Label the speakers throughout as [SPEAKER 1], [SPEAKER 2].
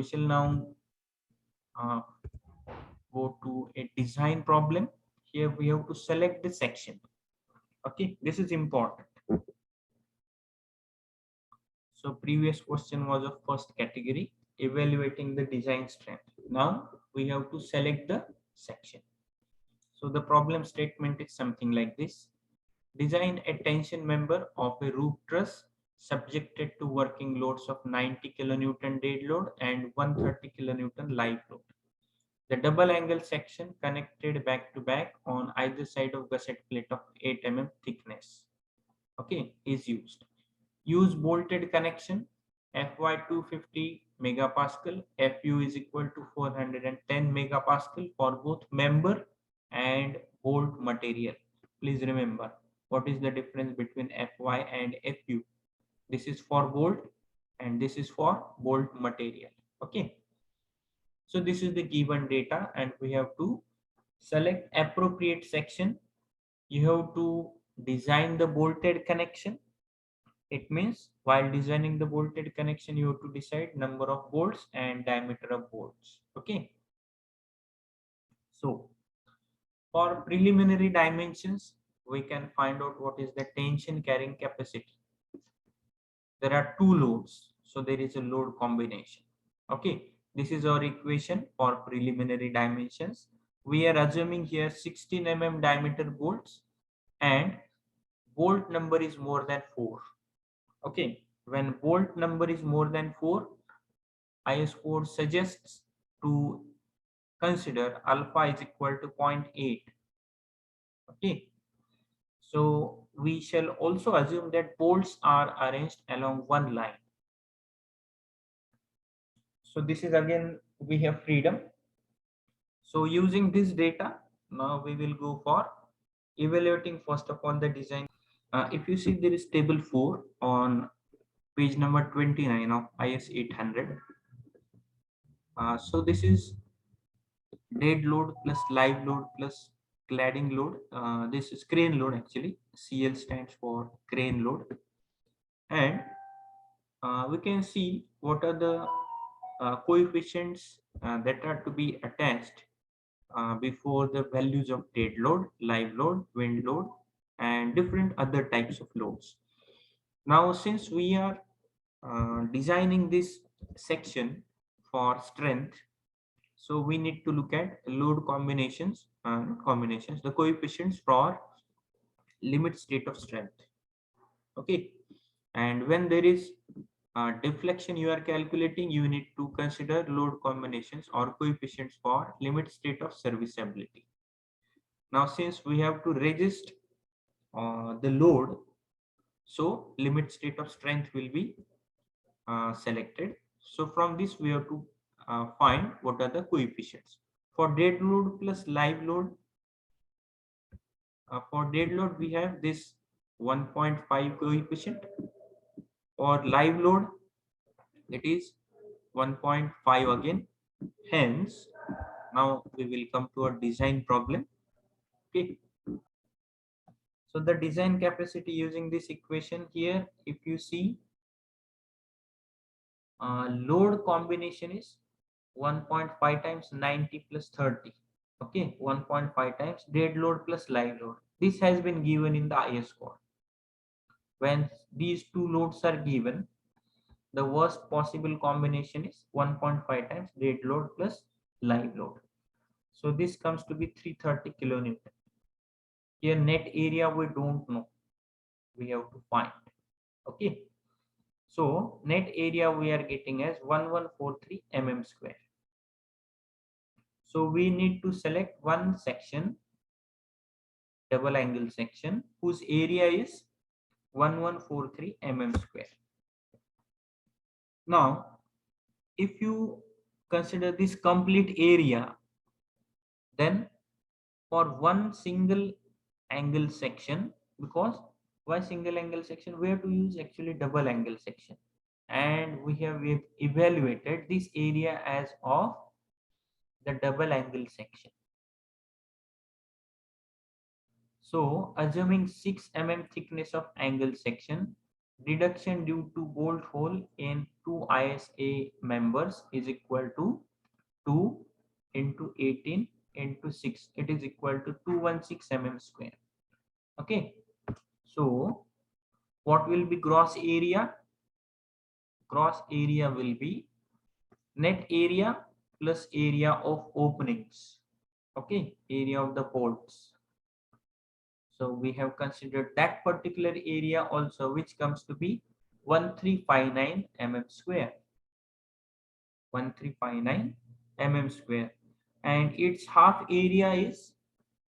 [SPEAKER 1] shall now go to a design problem. Here we have to select the section. Okay, this is important. So previous question was of first category, evaluating the design strength. Now we have to select the section. So the problem statement is something like this. Design a tension member of a roof truss subjected to working loads of 90 kilonewton dead load and 130 kilonewton live load. The double angle section connected back to back on either side of gusset plate of 8 mm thickness, okay, is used. Use bolted connection Fy 250 megapascal, Fu is equal to 410 megapascal for both member and bolt material. Please remember what is the difference between Fy and Fu. This is for bolt and this is for bolt material. Okay. So this is the given data and we have to select appropriate section. You have to design the bolted connection. It means while designing the bolted connection, you have to decide number of bolts and diameter of bolts. Okay. So for preliminary dimensions, we can find out what is the tension carrying capacity. There are two loads, so there is a load combination. Okay, this is our equation for preliminary dimensions. We are assuming here 16 mm diameter bolts and bolt number is more than 4. Okay, when bolt number is more than 4, IS code suggests to consider alpha is equal to 0.8. Okay, so we shall also assume that bolts are arranged along one line. So this is again, we have freedom. So using this data, now we will go for evaluating first of all the design. If you see, there is table 4 on page number 29 of IS 800. So this is dead load plus live load plus cladding load. This is crane load actually. CL stands for crane load. And we can see what are the coefficients that are to be attached before the values of dead load, live load, wind load, and different other types of loads. Now, since we are designing this section for strength, so we need to look at load combinations, the coefficients for limit state of strength. Okay, and when there is deflection you are calculating, you need to consider load combinations or coefficients for limit state of serviceability. Now, since we have to resist the load, so limit state of strength will be selected. So from this we have to find what are the coefficients. For dead load plus live load, for dead load we have this 1.5 coefficient. For live load it is 1.5 again. Hence, now we will come to a design problem. Okay. So the design capacity using this equation here, if you see, load combination is 1.5 times 90 plus 30. Okay, 1.5 times dead load plus live load. This has been given in the IS code. When these two loads are given, the worst possible combination is 1.5 times dead load plus live load. So this comes to be 330 kilonewton. Here net area we don't know. We have to find. Okay. So net area we are getting as 1143 mm square. So we need to select one section, double angle section, whose area is 1143 mm square. Now, if you consider this complete area, then for one single angle section, because why single angle section, we have to use actually double angle section, and we have evaluated this area as of the double angle section. So assuming 6 mm thickness of angle section, deduction due to bolt hole in two ISA members is equal to 2 into 18 into 6. It is equal to 216 mm square. Okay. So what will be gross area? Gross area will be net area plus area of openings. Okay. Area of the ports. So we have considered that particular area also, which comes to be 1359 mm square. 1359 mm square, and its half area is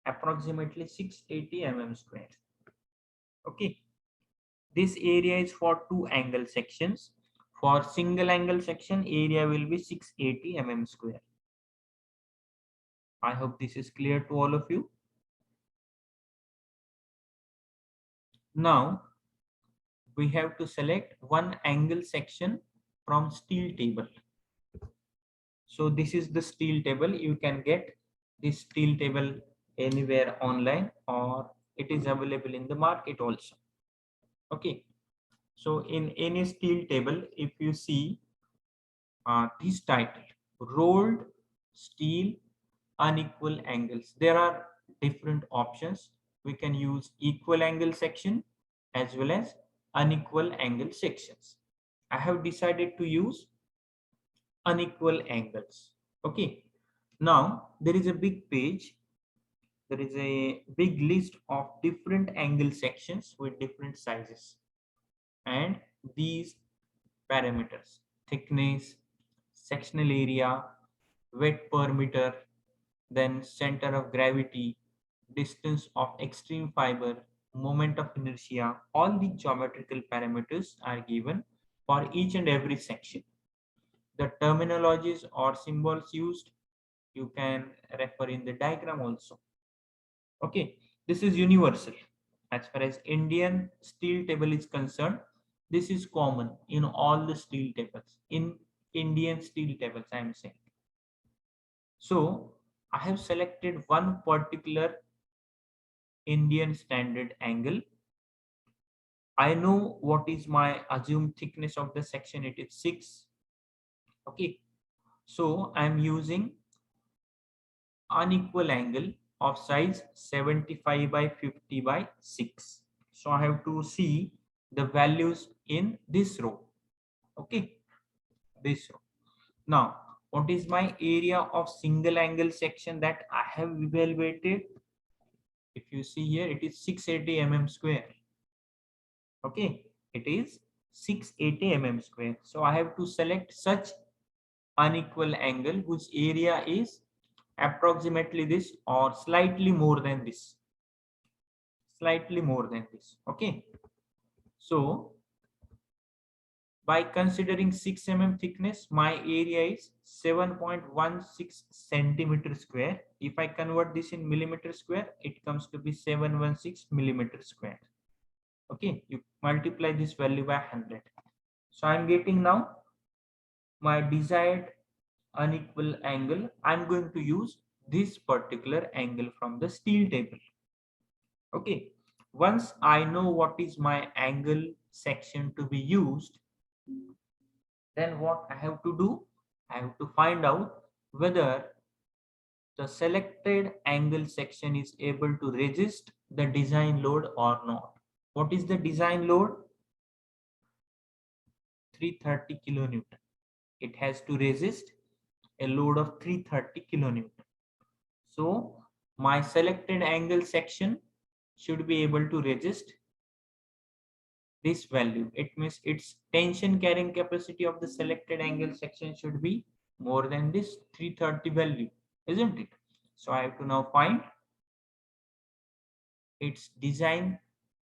[SPEAKER 1] approximately 680 mm square. Okay, this area is for two angle sections. For single angle section, area will be 680 mm square. I hope this is clear to all of you. Now we have to select one angle section from steel table. So this is the steel table. You can get this steel table anywhere online, or it is available in the market also. Okay, so in any steel table, if you see this title, rolled steel unequal angles, there are different options. We can use equal angle section as well as unequal angle sections. I have decided to use unequal angles. Okay, now there is a big page. There is a big list of different angle sections with different sizes, and these parameters: thickness, sectional area, weight per meter, then center of gravity, distance of extreme fiber, moment of inertia, all the geometrical parameters are given for each and every section. The terminologies or symbols used, you can refer in the diagram also. Okay, this is universal. As far as Indian steel table is concerned, this is common in all the steel tables. In Indian steel tables, I am saying. So I have selected one particular Indian standard angle. I know what is my assumed thickness of the section. It is 6. Okay, so I am using unequal angle of size 75 by 50 by 6. So I have to see the values in this row. Okay, this row. Now, what is my area of single angle section that I have evaluated? If you see here, it is 680 mm square. Okay, it is 680 mm square. So I have to select such unequal angle whose area is approximately this or slightly more than this. Slightly more than this. Okay, so by considering 6 mm thickness, my area is 7.16 centimeter square. If I convert this in millimeter square, it comes to be 716 millimeter square. Okay, you multiply this value by 100. So I'm getting now my desired unequal angle. I'm going to use this particular angle from the steel table. Okay, once I know what is my angle section to be used, then what I have to do? I have to find out whether the selected angle section is able to resist the design load or not. What is the design load? 330 kilonewton. It has to resist a load of 330 kilonewton. So my selected angle section should be able to resist this value. It means its tension carrying capacity of the selected angle section should be more than this 330 value, isn't it? So I have to now find its design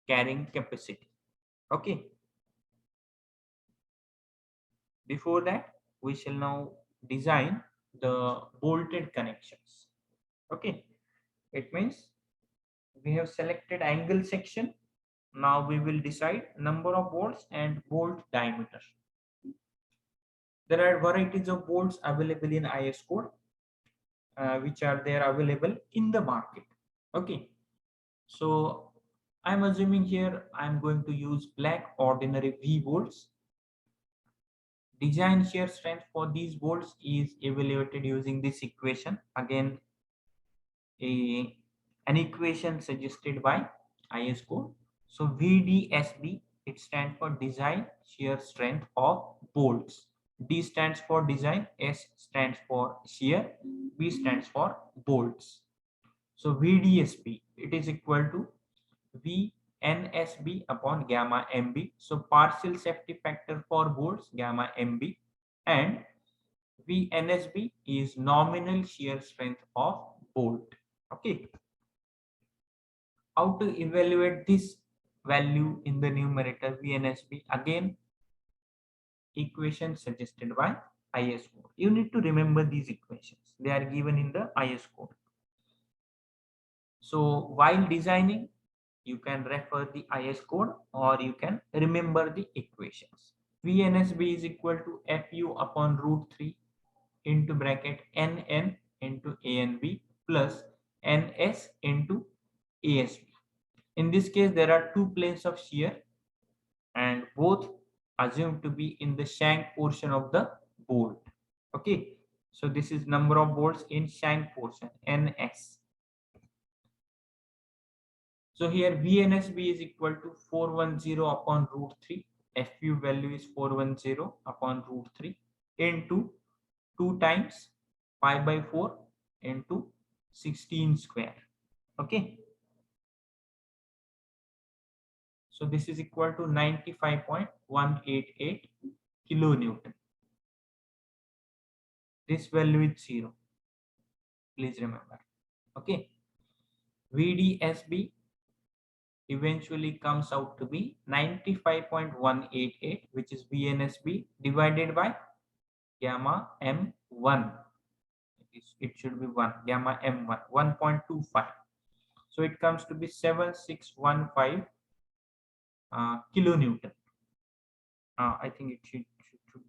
[SPEAKER 1] carrying capacity. Okay, before that we shall now design the bolted connections. Okay, it means we have selected angle section. Now we will decide number of bolts and bolt diameter. There are varieties of bolts available in IS code, which are there available in the market. Okay, so I'm assuming here I'm going to use black ordinary V bolts. Design shear strength for these bolts is evaluated using this equation. Again, a an equation suggested by IS code. So VDSB, it stands for design shear strength of bolts. D stands for design, S stands for shear, B stands for bolts. So VDSB, it is equal to VNSB upon gamma MB. So partial safety factor for bolts gamma MB, and VNSB is nominal shear strength of bolt. Okay. How to evaluate this value in the numerator VNSB? Again, equation suggested by IS code. You need to remember these equations. They are given in the IS code. So while designing, you can refer the IS code or you can remember the equations. VNSB is equal to FU upon root 3 into bracket NN into ANB plus NS into ASB. In this case, there are two planes of shear and both assumed to be in the shank portion of the bolt. Okay, so this is number of bolts in shank portion, NS. So here VNSB is equal to 410 upon root 3. FU value is 410 upon root 3 into 2 times pi by 4 into 16 square. Okay. So this is equal to 95.188 kilonewton. This value is 0. Please remember. Okay. VDSB eventually comes out to be 95.188, which is VNSB divided by gamma M1. It should be 1, gamma M1, 1.25. So it comes to be 7615 kilonewton. I think it should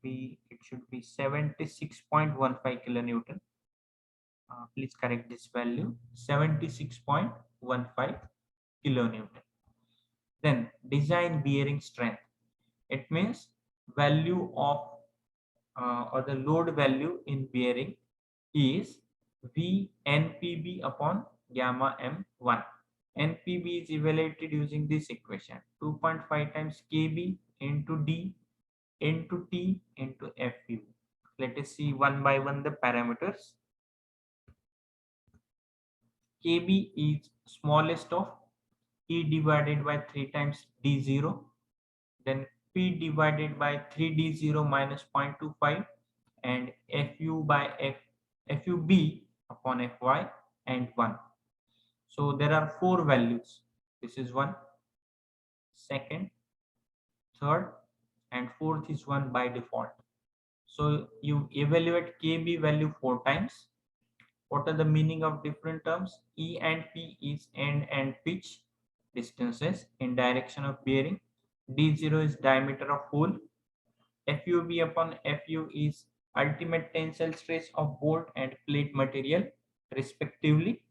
[SPEAKER 1] be 76.15 kilonewton. Please correct this value, 76.15 kilonewton. Then design bearing strength. It means value of or the load value in bearing is VNPB upon gamma M1. NPB is evaluated using this equation, 2.5 times KB into D into T into FU. Let us see one by one the parameters. KB is smallest of E divided by 3 times D0, then P divided by 3D0 minus 0.25, and FU by FUB upon FY and 1. So there are 4 values. This is 1, second, third, and fourth is 1 by default. So you evaluate KB value 4 times. What are the meaning of different terms? E and P is end and pitch distances in direction of bearing. D0 is diameter of hole. FUB upon FU is ultimate tensile stress of bolt and plate material respectively.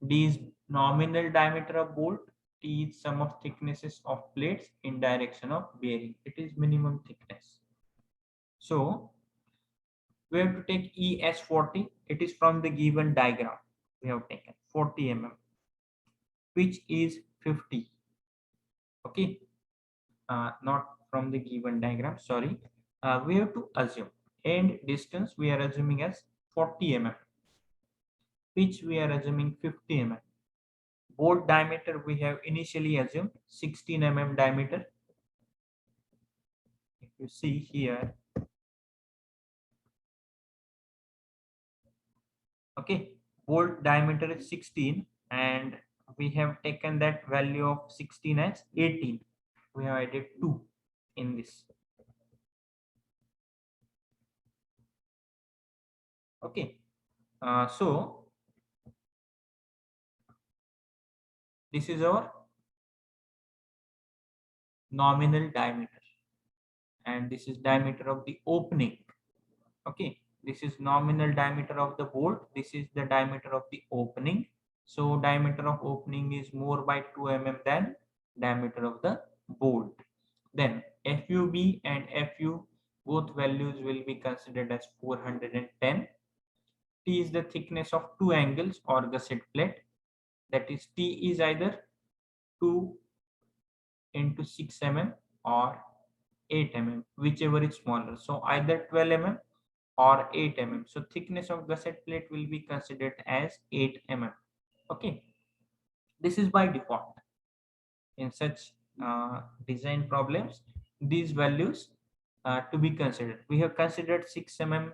[SPEAKER 1] D is nominal diameter of bolt. T is sum of thicknesses of plates in direction of bearing. It is minimum thickness. So we have to take ES40. It is from the given diagram. We have taken 40 mm, which is 50. Okay, not from the given diagram. Sorry, we have to assume end distance. We are assuming as 40 mm, which we are assuming 50 mm. Bolt diameter we have initially assumed 16 mm diameter. If you see here, okay, bolt diameter is 16 and we have taken that value of 16 as 18. We have added 2 in this. Okay, so this is our nominal diameter and this is diameter of the opening. Okay, this is nominal diameter of the bolt, this is the diameter of the opening. So diameter of opening is more by 2 mm than diameter of the bolt. Then FUB and FU both values will be considered as 410. T is the thickness of two angles or gusset plate, that is T is either 2 into 6 mm or 8 mm, whichever is smaller. So either 12 mm or 8 mm. So thickness of gusset plate will be considered as 8 mm. Okay, this is by default. In such design problems, these values to be considered. We have considered 6 mm,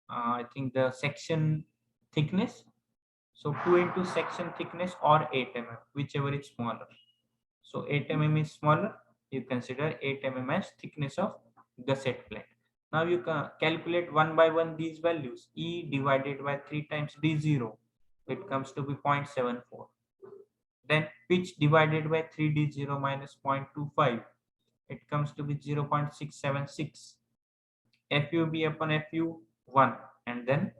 [SPEAKER 1] I think the section thickness. So 2 into section thickness or 8 mm, whichever is smaller. So 8 mm is smaller. You consider 8 mm as thickness of gusset plate. Now you can calculate one by one these values. E divided by 3 times D0, it comes to be 0.74. Then pitch divided by 3D0 minus 0.25, it comes to be 0.676. FUB upon FU 1 and then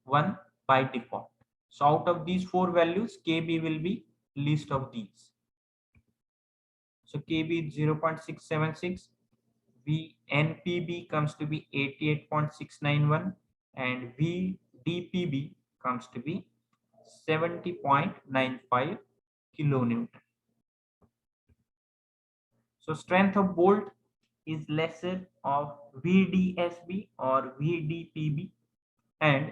[SPEAKER 1] 1 by default. So out of these four values, KB will be least of these. So KB is 0.676, VNPB comes to be 88.691 and VDPB comes to be 70.95 kilonewton. So strength of bolt is lesser of VDSB or VDPB, and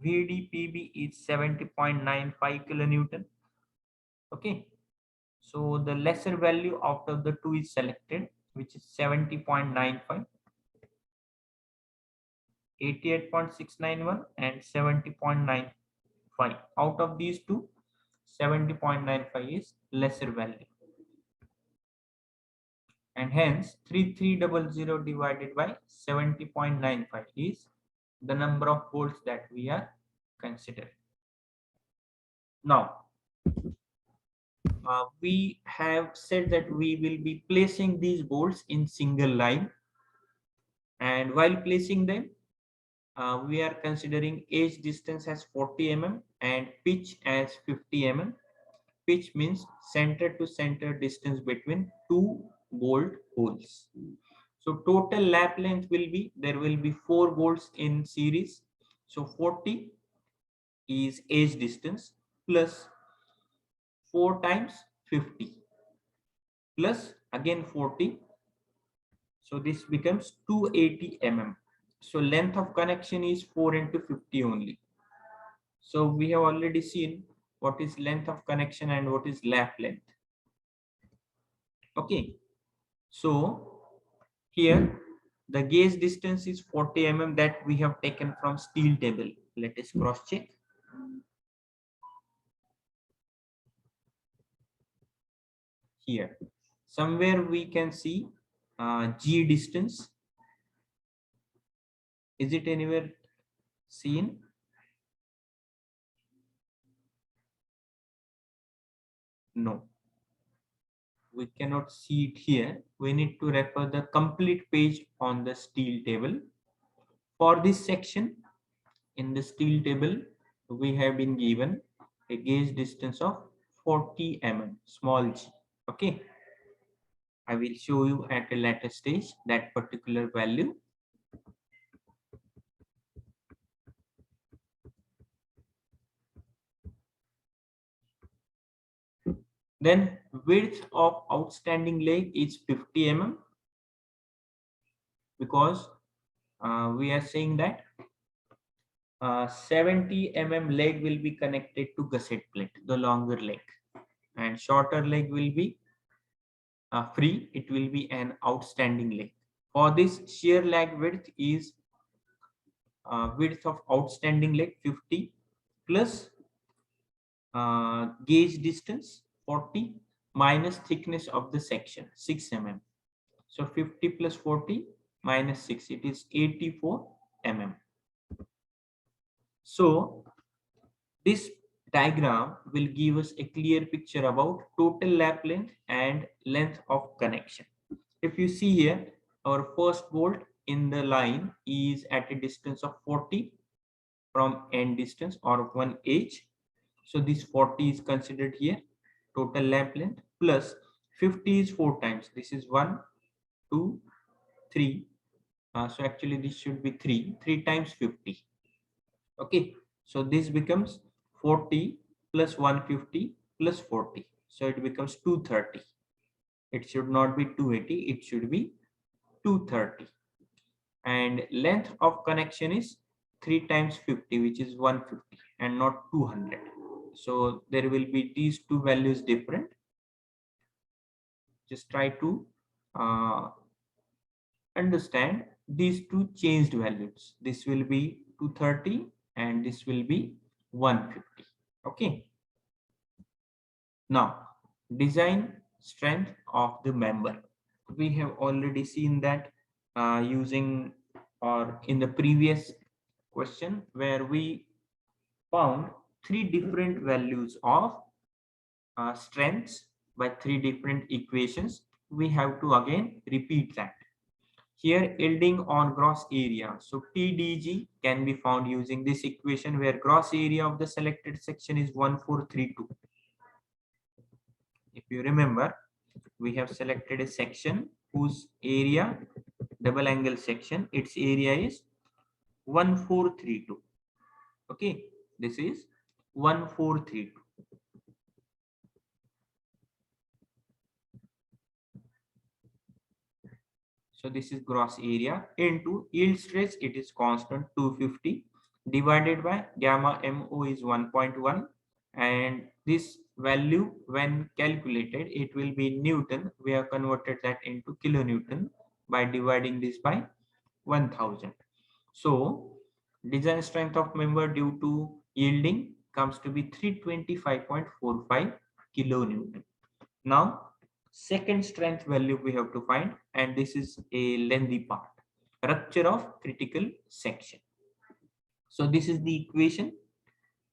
[SPEAKER 1] VDPB is 70.95 kilonewton. Okay, so the lesser value out of the two is selected, which is 70.95, 88.691 and 70.95. Out of these two, 70.95 is lesser value, and hence 3300 divided by 70.95 is the number of bolts that we are considering. Now we have said that we will be placing these bolts in single line, and while placing them we are considering edge distance as 40 mm and pitch as 50 mm. Pitch means center to center distance between two bolt holes. So total lap length will be, there will be 4 bolts in series. So 40 is edge distance plus 4 times 50 plus again 40. So this becomes 280 mm. So length of connection is 4 into 50 only. So we have already seen what is length of connection and what is lap length. Okay, so here the gauge distance is 40 mm that we have taken from steel table. Let us cross check. Here somewhere we can see G distance. Is it anywhere seen? No, we cannot see it here. We need to refer the complete page on the steel table. For this section in the steel table, we have been given a gauge distance of 40 mm, small g. Okay, I will show you at a later stage that particular value. Then width of outstanding leg is 50 mm, because we are saying that 70 mm leg will be connected to gusset plate, the longer leg, and shorter leg will be free. It will be an outstanding leg. For this, shear lag width is width of outstanding leg 50 plus gauge distance 40 minus thickness of the section 6 mm. So 50 plus 40 minus 6, it is 84 mm. So this diagram will give us a clear picture about total lap length and length of connection. If you see here, our first bolt in the line is at a distance of 40 from end distance or one edge. So this 40 is considered here, total lap length, plus 50 is 4 times. This is 1, 2, 3, So actually this should be 3 times 50. Okay, so this becomes 40 plus 150 plus 40. So it becomes 230. It should not be 280, it should be 230. And length of connection is 3 times 50, which is 150 and not 200. So there will be these two values different. Just try to uh, understand these two changed values. This will be 230 and this will be 150. Okay. Now, design strength of the member. We have already seen that using or in the previous question where we found three different values of strengths by three different equations. We have to again repeat that. Here yielding on gross area. So TDG can be found using this equation where gross area of the selected section is 1432. If you remember, we have selected a section whose area, double angle section, its area is 1432. Okay, this is 1432. So this is gross area into yield stress. It is constant 250 divided by gamma MO is 1.1, and this value when calculated it will be Newton. We have converted that into kilonewton by dividing this by 1000. So design strength of member due to yielding comes to be 325.45 kilonewton. Now second strength value we have to find, and this is a lengthy part, rupture of critical section. So this is the equation.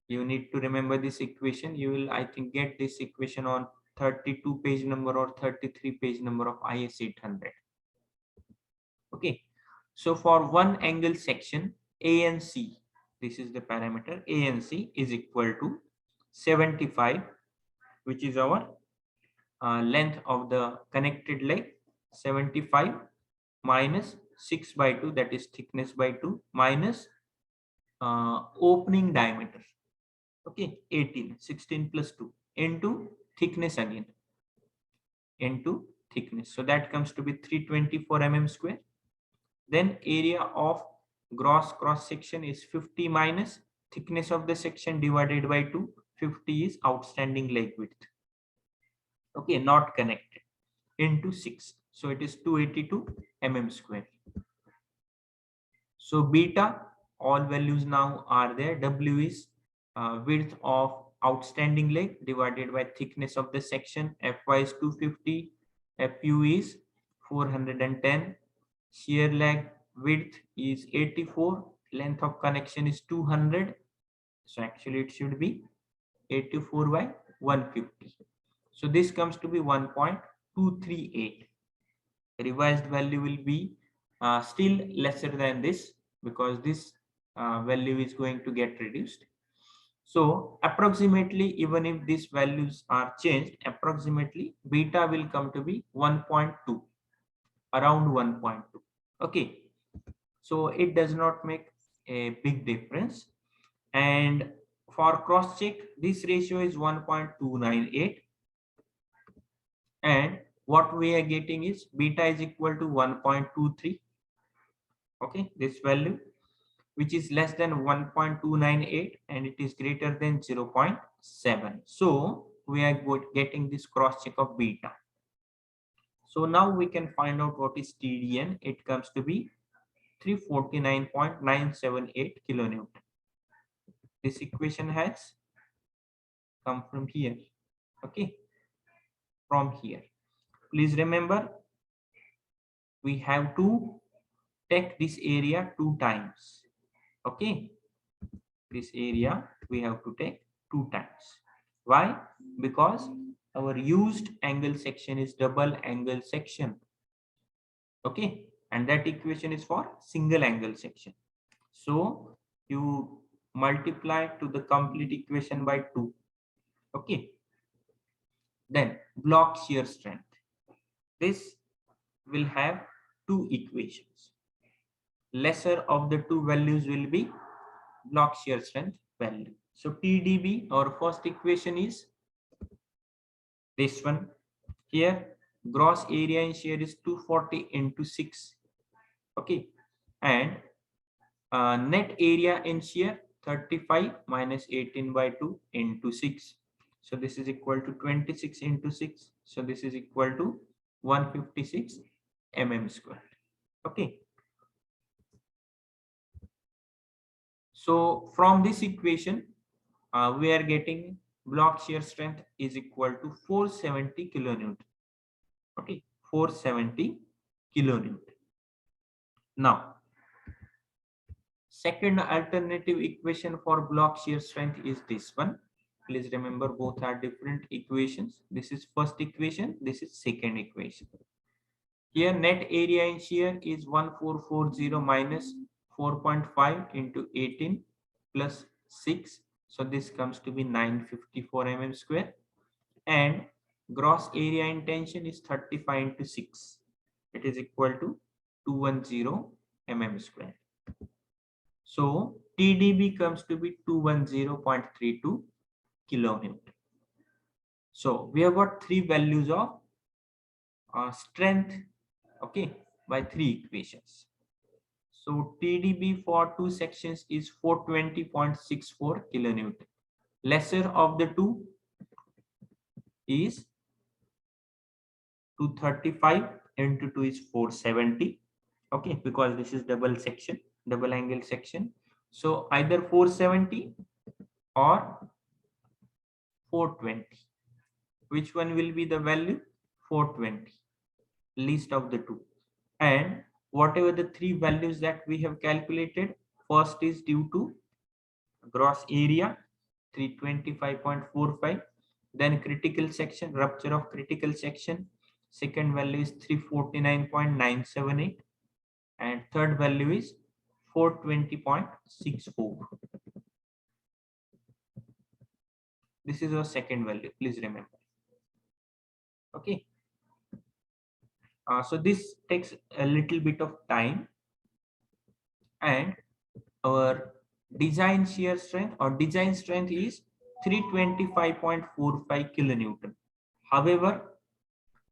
[SPEAKER 1] You need to remember this equation. You will, I think, get this equation on 32 page number or 33 page number of IS 800. Okay, so for one angle section ANC, this is the parameter ANC is equal to 75, which is our length of the connected leg, 75 minus 6 by 2, that is thickness by 2, minus opening diameter, okay, 18, 16 plus 2 into thickness again, into thickness. So that comes to be 324 mm square. Then area of gross cross section is 50 minus thickness of the section divided by 2. 50 is outstanding leg width. Okay, not connected, into 6. So it is 282 mm square. So beta, all values now are there. W is width of outstanding leg divided by thickness of the section. Fy is 250. Fu is 410. Shear leg width is 84. Length of connection is 200. So actually it should be 84 by 150. So this comes to be 1.238. Revised value will be still lesser than this because this value is going to get reduced. So approximately, even if these values are changed, approximately beta will come to be 1.2, around 1.2. Okay, so it does not make a big difference. And for cross check, this ratio is 1.298, and what we are getting is beta is equal to 1.23. Okay, this value, which is less than 1.298 and it is greater than 0.7. So we are getting this cross check of beta. So now we can find out what is TDN. It comes to be 349.978 kilonewton. This equation has come from here. Okay, from here. Please remember, we have to take this area 2 times. Okay, this area we have to take 2 times. Why? Because our used angle section is double angle section. Okay, and that equation is for single angle section. So you multiply to the complete equation by 2. Okay, then block shear strength. This will have two equations. lesser of the two values will be block shear strength value. So TDB, our first equation is this one. Here gross area in shear is 240 into 6. Okay, and net area in shear 35 minus 18 by 2 into 6. So this is equal to 26 into 6. So this is equal to 156 mm square. Okay. So from this equation, we are getting block shear strength is equal to 470 kilonewton. Okay, 470 kilonewton. Now, second alternative equation for block shear strength is this one. Please remember both are different equations. This is first equation, this is second equation. Here net area in shear is 1440 minus 4.5 into 18 plus 6. So this comes to be 954 mm square. And gross area in tension is 35 into 6. It is equal to 210 mm square. So TDB comes to be 210.32 kilonewton. So we have got three values of strength, okay, by three equations. So TDB for two sections is 420.64 kilonewton. Lesser of the two is 235 into 2 is 470. Okay, because this is double section, double angle section. So either 470 or 420. Which one will be the value? 420, least of the two. And whatever the three values that we have calculated, first is due to gross area 325.45, then critical section, rupture of critical section, second value is 349.978, and third value is 420.64. This is our second value, please remember. Okay, so this takes a little bit of time, and our design shear strength or design strength is 325.45 kilonewton. However,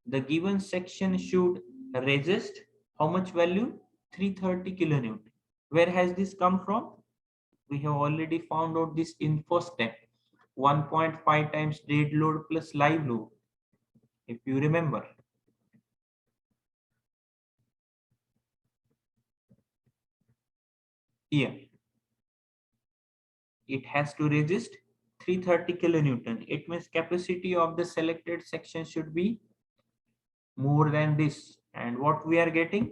[SPEAKER 1] the given section should resist how much value? 330 kilonewton. Where has this come from? We have already found out this in first step. 1.5 times dead load plus live load, if you remember. Here it has to resist 330 kilonewton. It means capacity of the selected section should be more than this. And what we are getting?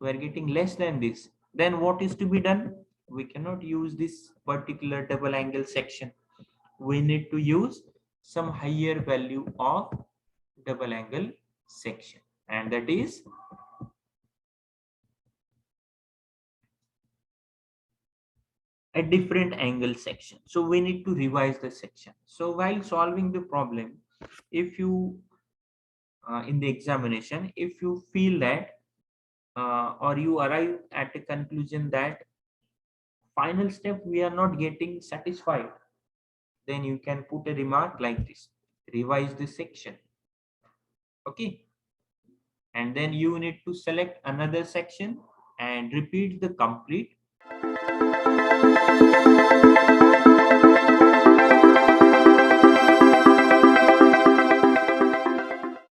[SPEAKER 1] We are getting less than this. Then what is to be done? We cannot use this particular double angle section. We need to use some higher value of double angle section, and that is a different angle section. So we need to revise the section. So while solving the problem, if you in the examination, if you feel that or you arrive at a conclusion that final step we are not getting satisfied, then you can put a remark like this: revise the section. Okay, and then you need to select another section and repeat the complete